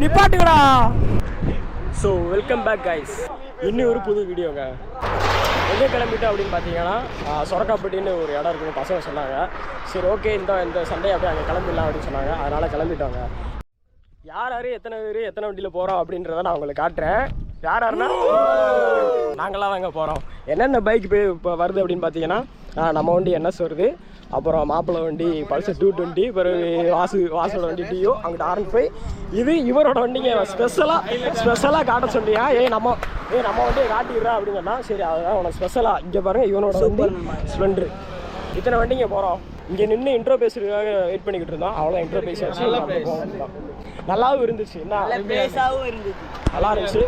நிப்பாட்டுங்கடா. So welcome back guys. இன்னும் ஒரு புது வீடியோங்க. எங்கே கிளம்பிட்டோம் அப்படின்னு பார்த்தீங்கன்னா சொரக்காப்பட்டின்னு ஒரு இடம் இருக்குன்னு பசங்க சொன்னாங்க. சரி ஓகே இந்த சண்டே அப்படியே அங்கே கிளம்பிடலாம் அப்படின்னு சொன்னாங்க. அதனால் கிளம்பிட்டோங்க. யார் எத்தனை பேர் எத்தனை வண்டியில் போகிறோம் அப்படின்றத நான் உங்களுக்கு காட்டுறேன். யாருன்னா நாங்களாம் தாங்க போகிறோம். என்னென்ன பைக் இப்போ வருது அப்படின்னு பார்த்தீங்கன்னா நம்ம வண்டி NS வருது, அப்புறம் மாப்பிள்ளை வண்டி பல்சர் 220, பிறகு வாசோட வண்டி டியோ, அங்கிட்ட R15. இது இவரோட வண்டிங்க. ஸ்பெஷலாக காட்ட சொல்லியா நம்ம வண்டியை காட்டிடுறா அப்படின்னு சொன்னால் சரி அதுதான் உனக்கு ஸ்பெஷலாக. இங்கே பாருங்கள் இவனோட வந்து ஸ்ப்ளெண்டர். இத்தனை வண்டிங்க போகிறோம். இங்கே நின்று இன்ட்ரோ பேசுறதுக்காக வெயிட் பண்ணிக்கிட்டு இருந்தோம். அவ்வளோ இன்ட்ரோ பேசியாச்சு. நல்லாவும் இருந்துச்சு. நல்லா இருந்துச்சு.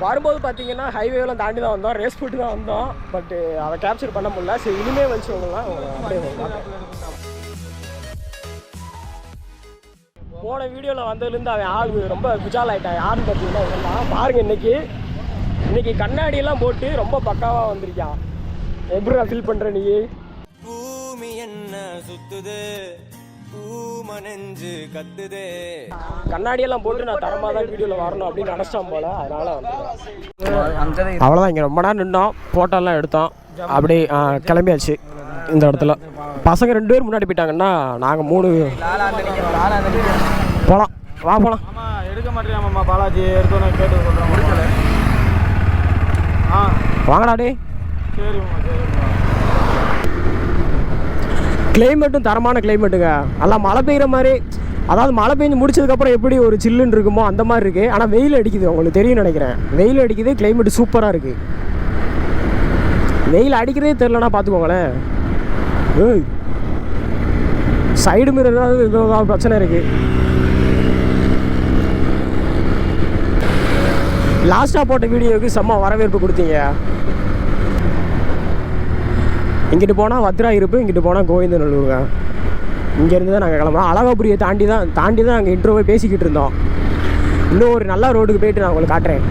வரும்போது பார்த்தீங்கன்னா ஹைவேலாம் தாண்டி தான் வந்தோம், ரேஸ் போட்டு தான் வந்தோம். பட்டு அதை கேப்சர் பண்ண முடியல. சரி இனிமேல் வச்சுக்கோங்களாம் அப்படியே போன வீடியோவில் வந்ததுலேருந்து அவன் ஆள் ரொம்ப குஜால் ஆகிட்டான். யாருன்னு பார்த்தீங்கன்னா பாருங்கள் இன்னைக்கு கண்ணாடியெல்லாம் போட்டு ரொம்ப பக்காவாக வந்திருக்கான். எப்படி ஃபீல் பண்ணுற நீ? பூமி என்ன சுத்துது, பூமனெஞ்சு கத்துது. கண்ணாடியெல்லாம் போட்டு நான் தரமாக தான் வீடியோவில் வரணும் அப்படின்னு நினச்சான் போல. அதனால் வந்து அவ்வளோதான். இங்கே ரொம்ப நேரம் நின்றோம், ஃபோட்டோலாம் எடுத்தோம், அப்படி கிளம்பியாச்சு. இந்த இடத்துல பசங்க 2 பேர் முன்னாடி போயிட்டாங்கன்னா நாங்கள் 3 போகலாம். வா போகலாம். எடுக்க மாட்டேன் பாலாஜி எடுத்தோன்னு கேட்டு சொல்கிறேன். முடிக்கல. வாங்கடா டே. சரிம்மா கிளைமேட்டும் தரமான கிளைமேட்டுங்க. நல்லா மழை பெய்கிற மாதிரி, அதாவது மழை பெஞ்சு முடிச்சதுக்கப்புறம் எப்படி ஒரு சில்லுன்னு இருக்குமோ அந்த மாதிரி இருக்குது. ஆனால் வெயில் அடிக்குது, உங்களுக்கு தெரியும் நினைக்கிறேன். வெயில் அடிக்குது, கிளைமேட்டு சூப்பராக இருக்குது. வெயில் அடிக்கிறதே தெரிலனா பார்த்துக்கோங்களேன். சைடு மிரர் ஏதாவது பிரச்சனை இருக்குது. லாஸ்ட்டாக போட்ட வீடியோவுக்கு செம்ம வரவேற்பு கொடுத்தீங்க. இங்கிட்டு போனால் வத்ரா இருப்பு, இங்கிட்டு போனால் கோவிந்தநல்லூருங்க. இங்கேருந்து தான் நாங்கள் கிளம்புறோம். அழகாபுரியை தாண்டி தான் நாங்கள் இன்ட்ரோவே பேசிக்கிட்டு இருந்தோம். இன்னும் ஒரு நல்ல ரோடுக்கு போயிட்டு நான் உங்களுக்கு காட்டுறேன்.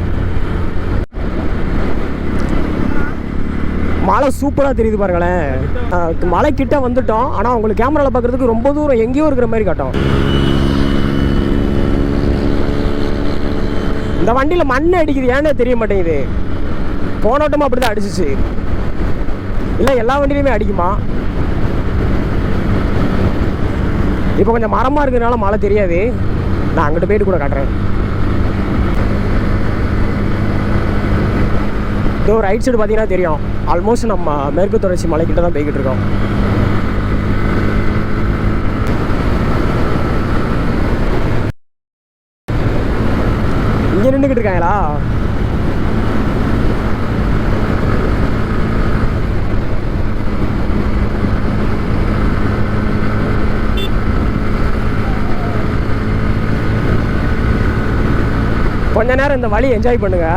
மழை சூப்பராக தெரியுது பாருங்களேன். மழை கிட்ட வந்துட்டோம். ஆனால் உங்களுக்கு கேமராவில் பார்க்குறதுக்கு ரொம்ப தூரம் எங்கேயோ இருக்கிற மாதிரி காட்டும். இந்த வண்டியில் மண்ணை அடிக்குது, ஏன்னே தெரிய மாட்டேங்குது. போனோட்டமாக அப்படி தான் அடிச்சிச்சு. இல்லை எல்லா வண்டியிலையுமே அடிக்குமா? இப்போ கொஞ்சம் மரமாக இருக்கிறதுனால மழை தெரியாது. நான் அங்கிட்ட போயிட்டு கூட காட்டுறேன். இதோ ரைட் சைடு பார்த்தீங்கன்னா தெரியும். ஆல்மோஸ்ட் நம்ம மேற்கு தொடர்ச்சி மலைக்கிட்ட தான் போய்கிட்டு இருக்கோம். இங்கே நின்றுக்கிட்டு இருக்காங்களா? கொஞ்ச நேரம் இந்த வழி என்ஜாய் பண்ணுங்க.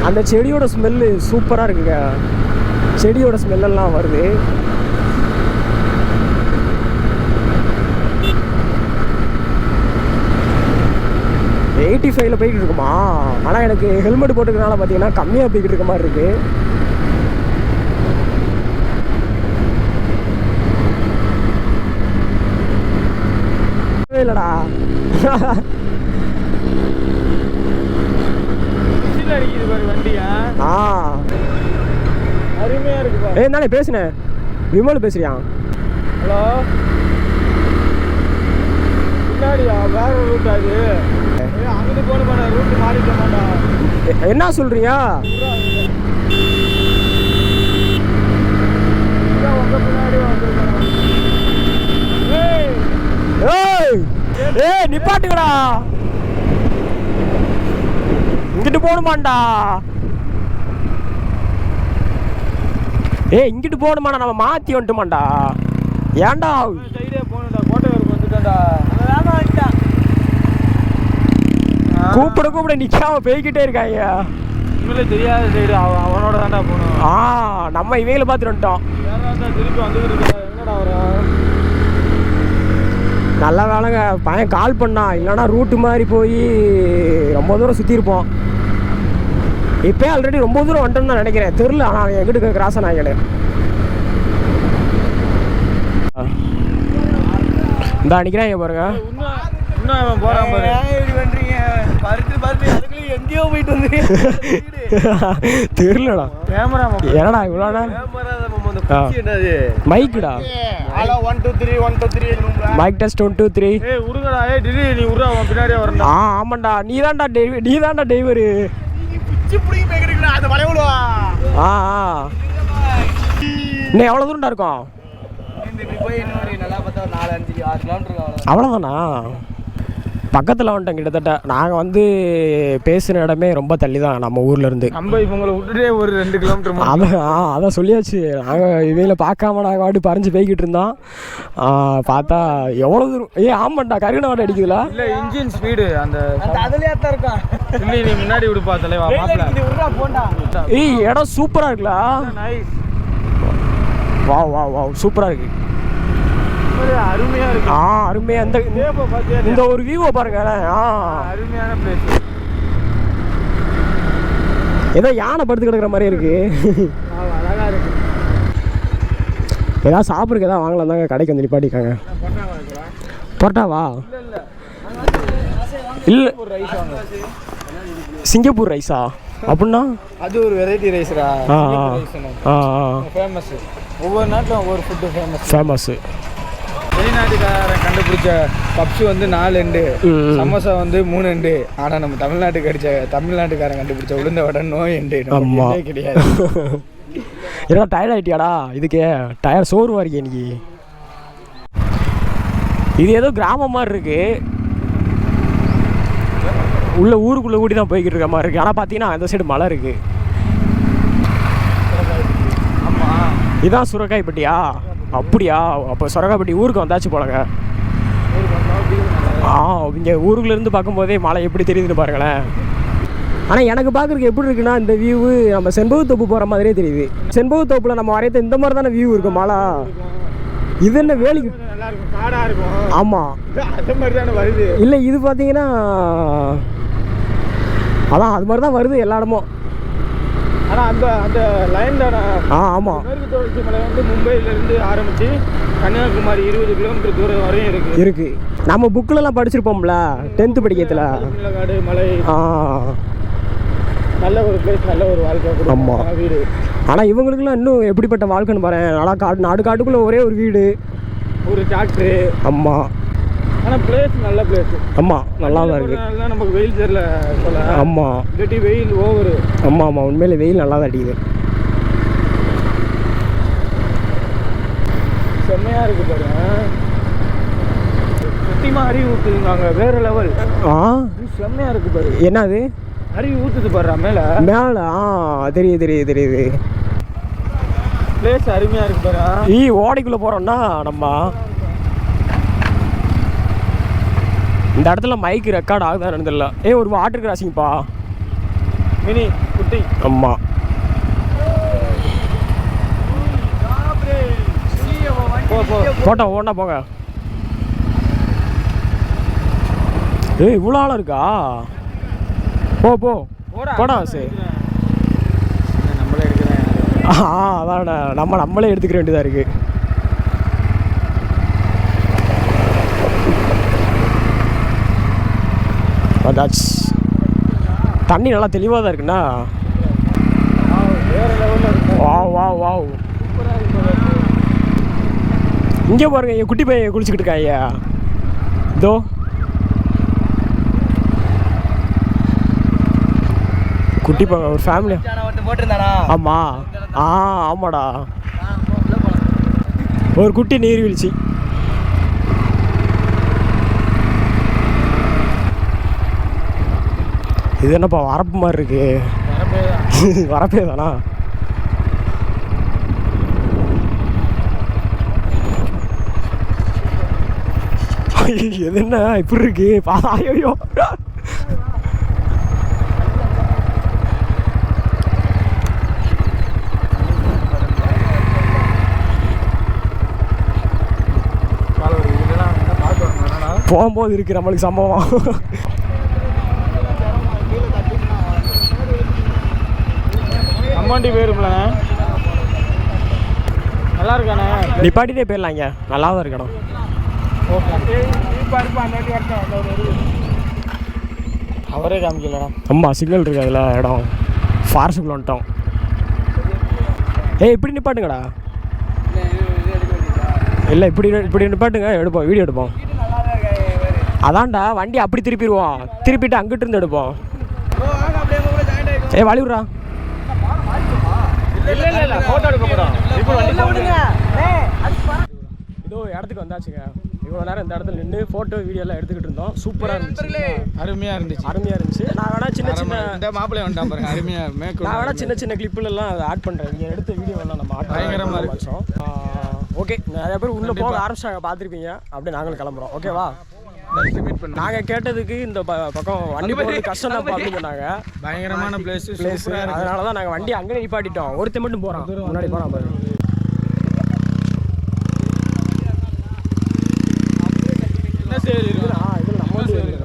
அந்த செடியோட ஸ்மெல்லு சூப்பராக இருக்குங்க. செடியோட ஸ்மெல்லாம் வருது. ல போய்கிட்டு இருக்குமா? ஆனால் எனக்கு ஹெல்மெட் போட்டுக்கிறதுனால பார்த்தீங்கன்னா கம்மியாக போய்கிட்டு இருக்க மாதிரி இருக்கு. இல்லடா வண்டியா அருமையா இருக்கு. நானே பேசுனேன், விமல் பேசுறியான். ஹலோ, பின்னாடியா வேற ரூட் அது. அங்கிட்டு போன ரூட் மாறிக்க மாட்டா. என்ன சொல்றியா? உங்க பின்னாடி நிப்பாட்டுக்கடா. இங்கிட்டு போகணுமாண்டா? இங்கிட்டு போகணுமாடா? நம்ம மாற்றி வந்துட்டோமாண்டா. ஏன்டா சைடே போகணும்டா, கோட்டை வரைக்கும் வந்துட்டேன்டா. கூப்பிட நிக்காம போய்கிட்டே இருக்காங்க. உண்மையிலே தெரியாத சைடு அவனோட தாண்டா போகணும். நம்ம இவையில பார்த்துட்டு வந்துட்டோம். திருப்பி வந்துக்கிட்டு இருக்கா என்னடா வரும். நல்ல வேலைங்க பையன் கால் பண்ணான், இல்லைன்னா ரூட்டு மாதிரி போய் ரொம்ப தூரம் சுற்றிருப்போம். இப்போயே ஆல்ரெடி ரொம்ப தூரம் வந்துட்டோம்னு தான் நினைக்கிறேன், தெரில. ஆனால் எங்கிட்ட கிராஸ் ஆனாங்களே. இந்த அன்றைக்கிறாங்க பாருங்க. இன்னும் அவன் போகிறான் பாரு. இப்படி பண்ணுறீங்க பருத்து எங்கேயோ போயிட்டு வந்து தெரிலடா. கேமரா என்னடா இவ்வளோ நேரம் மைக்குடா. 1 2 3 1 2 3 மைக் டெஸ்ட் 1 2 3. ஏய் உருங்கடா. ஏய் டிடி நீ உருடா, அவன் பின்னாடியே வரணும். ஆமாண்டா, நீதான்டா டிரைவர். பிச்சி புடி பேக்கறீங்கடா அந்த வளைவுலவா. இன்னும் எவ்வளோ தூரம்டா இருக்கும்? இப்படி போய் இன்னொரு நல்லா பார்த்தா 4 5 6 கிலோமீட்டர் இருக்கும். அவ்வளோதானா? பக்கத்தில் வந்துட்டோம் கிட்டத்தட்ட. நாங்கள் வந்து பேசுகிற இடமே ரொம்ப தள்ளி தான் நம்ம ஊர்லேருந்து. நம்ம இவங்களை விட்டுட்டே ஒரு 2 கிலோமீட்டர். அதான் சொல்லியாச்சு. நாங்கள் இவங்கள பார்க்காம நாங்கள் வாட்டி பறிஞ்சு போய்கிட்டு இருந்தோம். பார்த்தா எவ்வளோ தூரம். ஆமாண்டா, கருகனை வாட்டை அடிக்குதுல. இல்லை இன்ஜின் ஸ்பீடு அந்த அதுலேயே தான் இருக்கான். இல்லை நீ முன்னாடி விடுப்பா தலைவா மாப்பிள்ள போண்டா. இடம் சூப்பராக இருக்குல்ல. நைஸ். வா சூப்பராக இருக்குது. அருமையா இருக்கு. அருமையா. இந்த ஒரு வியூவை பாருங்க. அருமையான பிளேஸ். ஏதோ யானை படுத்து கிடக்குற மாதிரி இருக்கு. அழகா இருக்கு. ஏதாவது சாப்பிட்றதுக்கு ஏதாவது வாங்கலாம் தாங்க கடைக்கு வந்து நிப்பாட்டிக்காங்க. பரோட்டாவா? இல்லை சிங்கப்பூர் ரைஸா அப்படின்னா? அது ஒரு வெரைட்டி ரைஸ்ரா. ஃபேமஸ். ஒவ்வொரு நாட்டிலும் ஒவ்வொரு ஃபுட்டு ஃபேமஸ். வெளிநாட்டுக்காரன் கண்டுபிடிச்ச பப்ஸ் வந்து 4 எண்டு, சமோசா வந்து 3 எண்டு. ஆனால் நம்ம தமிழ்நாட்டுக்காரன் கண்டுபிடிச்ச உளுந்த வடை நோய் எண்டு கிடையாது. ஏன்னா டயர்ட் ஆகிட்டியாடா? இதுக்கே டயர்ட் சோர்வாக இருக்கே இன்னைக்கு. இது ஏதோ கிராமம் மாதிரி இருக்கு. உள்ள ஊருக்குள்ளே கூட்டி தான் போய்கிட்டு இருக்க மாதிரி இருக்குது. ஆனால் பார்த்தீங்கன்னா அந்த சைடு மலை இருக்குது. ஆமாம், இதுதான் சுரக்காய்பட்டியா? அப்படியா? அப்போ சுரக்காய்பட்டி ஊருக்கு வந்தாச்சு போலங்க. இங்கே ஊருக்குள்ளேருந்து பார்க்கும்போதே மலை எப்படி தெரியுதுன்னு பாருங்களேன். ஆனால் எனக்கு பார்க்குறதுக்கு எப்படி இருக்குன்னா, இந்த வியூவு நம்ம செண்பகத்தோப்பு போகிற மாதிரியே தெரியுது. செண்பகத்தோப்பில் நம்ம வரையத்த இந்த மாதிரி தானே வியூ இருக்கும் மலை. இது என்ன வேலிக்கு நல்லா இருக்கும், காடாக இருக்கும். ஆமாம், அந்த மாதிரி தானே வருது. இல்லை இது பார்த்தீங்கன்னா அதான் அது மாதிரி தான் வருது எல்லா இடமும். ஆனால் அந்த லைன் தானே. ஆமாம். மேற்கு தொடர்ச்சி மலை வந்து மும்பையிலேருந்து ஆரம்பித்து கன்னியாகுமரி 20 கிலோமீட்டர் தூரம் வரையும் இருக்குது. நம்ம புக்கிலலாம் படிச்சிருப்போம்ல 10th படிக்கிறதுல. காடு மலை. நல்ல ஒரு பிளேஸ், நல்ல ஒரு வாழ்க்கை. ஆமாம், வீடு. ஆனால் இவங்களுக்குலாம் இன்னும் எப்படிப்பட்ட வாழ்க்கைன்னு பாரு. நல்லா காட்டுக்குள்ளே ஒரே ஒரு வீடு, ஒரு டிராக்டரு. ஆமாம். ஆனால் பிளேஸ் நல்ல பிளேஸ். ஆமாம், நல்லா தான் இருக்குது. நமக்கு வெயில் தெரியல சொல்ல. ஆமாம், இல்லாட்டி வெயில் ஓவரு. ஆமாம், உண்மையிலே வெயில் நல்லா தான் அடிக்குது. செம்மையாக இருக்குது பாருங்க. சத்தியமாக அருவி ஊற்றுதுங்க வேறு லெவல். செம்மையாக இருக்குது பாரு. என்னது அருவி ஊற்றுது பாரு மேலே மேலே? தெரியுது. பிளேஸ் அருமையாக இருக்கு பாரு. ஓடைக்குள்ளே போகிறோம்னா நம்ம இந்த இடத்துல மைக்கு ரெக்கார்ட் ஆகுதான்னு தெரியல. ஒரு வாட்டர் கிராசிங்ப்பா, மினி குட்டி. ஆமாம், போட்டோ ஒன்றா போங்க. இவ்வளோ ஆழம் இருக்கா? போ போடா சரி. நம்மளே எடுக்கிறேன். அதான் நம்மளே எடுத்துக்கிற வேண்டியதாக இருக்குது. தண்ணி நல்லா தெளிவாக தான் இருக்குண்ணா. வேறு லெவலில் இருக்கும். வாவ் இங்கே பாருங்க, என் குட்டி பையன் குளிச்சுக்கிட்டு இருக்காங்க. இதோ குட்டி பையன் ஒரு ஃபேமிலி போட்டிருந்தானா? ஆமாம், ஆமாடா, ஒரு குட்டி நீர்வீழ்ச்சி. இது என்னப்பா வரப்பு மாதிரி இருக்கு? வரப்பே தானா? எது என்ன இப்படி இருக்கு? ஐயோ போகும்போது இருக்கு நம்மளுக்கு சம்பவம். அம்மாண்டி போயிரும்ல நல்லா இருக்கானே. நிப்பாட்டிட்டே போயிடலாங்க, நல்லா தான் இருக்கணும். அவரே காமிக்கலடா. ஆமாம், சிக்னல் இருக்கு அதில் இடம். ஃபாரஸ்ட்டுக்குள்ள வந்துட்டோம். இப்படி நிப்பாட்டுங்கடா. இல்லை இப்படி நிப்பாட்டுங்க, எடுப்போம், வீடியோ எடுப்போம். அதான்டா வண்டி அப்படி திருப்பிடுவோம், திருப்பிட்டு அங்கிட்டு இருந்து எடுப்போம். வழிவிட்றா. இதோ இடத்துக்கு வந்தாச்சுங்க. இவ்வளோ நேரம் இந்த இடத்துல நின்று ஃபோட்டோ வீடியோலாம் எடுத்துக்கிட்டு இருந்தோம். சூப்பராக இருந்துச்சு, அருமையாக இருந்துச்சு. நான் வேணா சின்ன இந்த மாப்பிள்ளை வந்துட்டான் பாருங்க, அருமையாக. நான் வேணா சின்ன கிளிப்புலலாம் ஆட் பண்ணுறேன். இங்கே எடுத்த வீடியோலாம் நம்ம பயங்கரமாக இருக்கும். ஓகே, நிறைய பேர் உள்ளே போக ஆரம்பிச்சாங்க, பார்த்துருப்பீங்க. அப்படியே நாங்களும் கிளம்புறோம். ஓகேவா? நாங்கள் கேட்டதுக்கு இந்த பக்கம் வண்டி போகிறது கஷ்டம் தான் அப்படின்னு சொன்னாங்க. பயங்கரமான பிளேஸ். அதனால தான் நாங்கள் வண்டி அங்கே நிப்பாட்டிட்டோம். ஒருத்தர் மட்டும் போகிறோம், முன்னாடி போகிறோம் பாரு. என்ன சரி இருக்குண்ணா, இதில் நம்ம வந்து இருக்கோம்.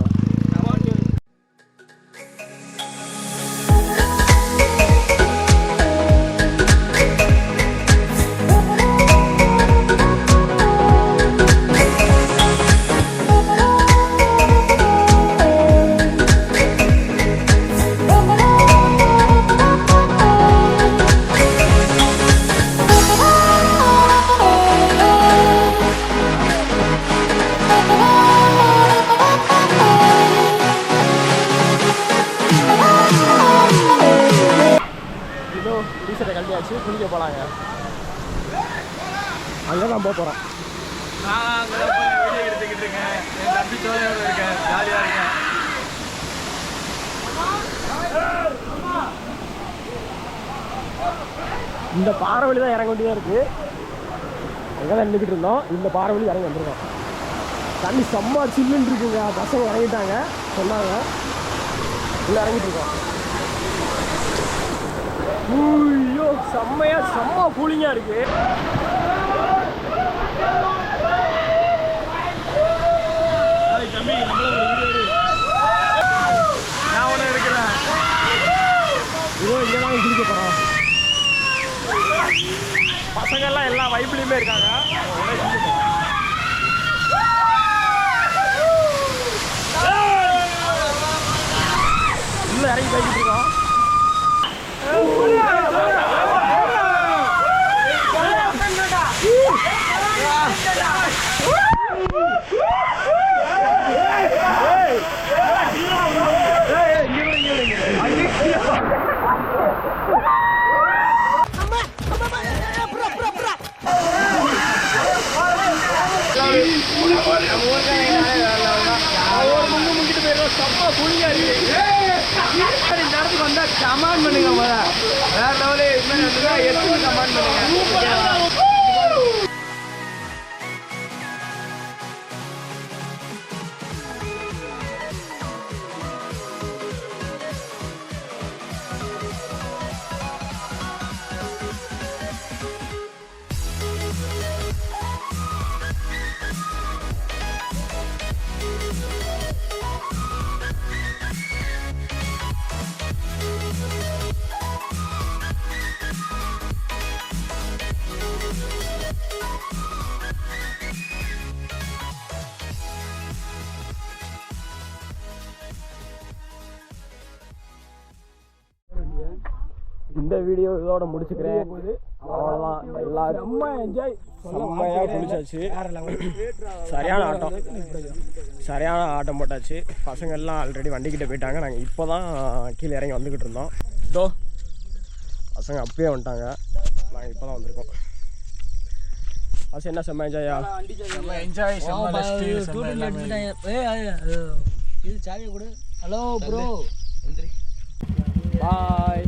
கழட்டியாச்சு, குளிக்க போகலாங்க. அங்கே தான் போக போகிறோம். நான் வீடியோ எடுத்துக்கிட்டு இருக்கேன். என் தம்பி சோதனையோட இருக்கேன், ஜாலியாக இருக்கேன். இந்த பாறை வழி தான் இறங்க வேண்டியதாக இருக்குது. எங்கே தான் நின்றுக்கிட்டு இருந்தோம். இந்த பாறை வழி இறங்கி வந்துருக்கோம். தண்ணி செம்ம சில்லுன்னு இருக்குங்க. பசங்க இறங்கிட்டாங்க, சொன்னாங்க. உள்ளே இறங்கிட்டு இருக்கோம். ஐயோ, செம்ம கூலிங்காக இருக்கு. நான் ஒன்று இருக்கிறேன். இதோ இங்கே தான் குளிக்க போகிறோம். பசங்கள்லாம் எல்லா வைப்லேயுமே இருக்காங்க. உள்ளே இறங்கி போய்கிட்டு இருக்கோம். கமெண்ட் பண்ணுங்க, வேற லெவலு. எப்படி கமெண்ட் பண்ணுங்க. இந்த வீடியோ இதோட முடிச்சுக்கிறேன். அவ்வளோதான். எல்லாரும் செம்மையாக குளிச்சாச்சு. சரியான ஆட்டம் போட்டாச்சு. பசங்க எல்லாம் ஆல்ரெடி வண்டிக்கிட்ட போயிட்டாங்க. நாங்கள் இப்போ தான் கீழே இறங்கி வந்துக்கிட்டு இருந்தோம். இதோ பசங்க அப்பயே வந்துட்டாங்க, நாங்கள் இப்போ தான் வந்திருக்கோம். என்ன செம்ம என்ஜாயா? ஹலோ ப்ரோ, பாய்.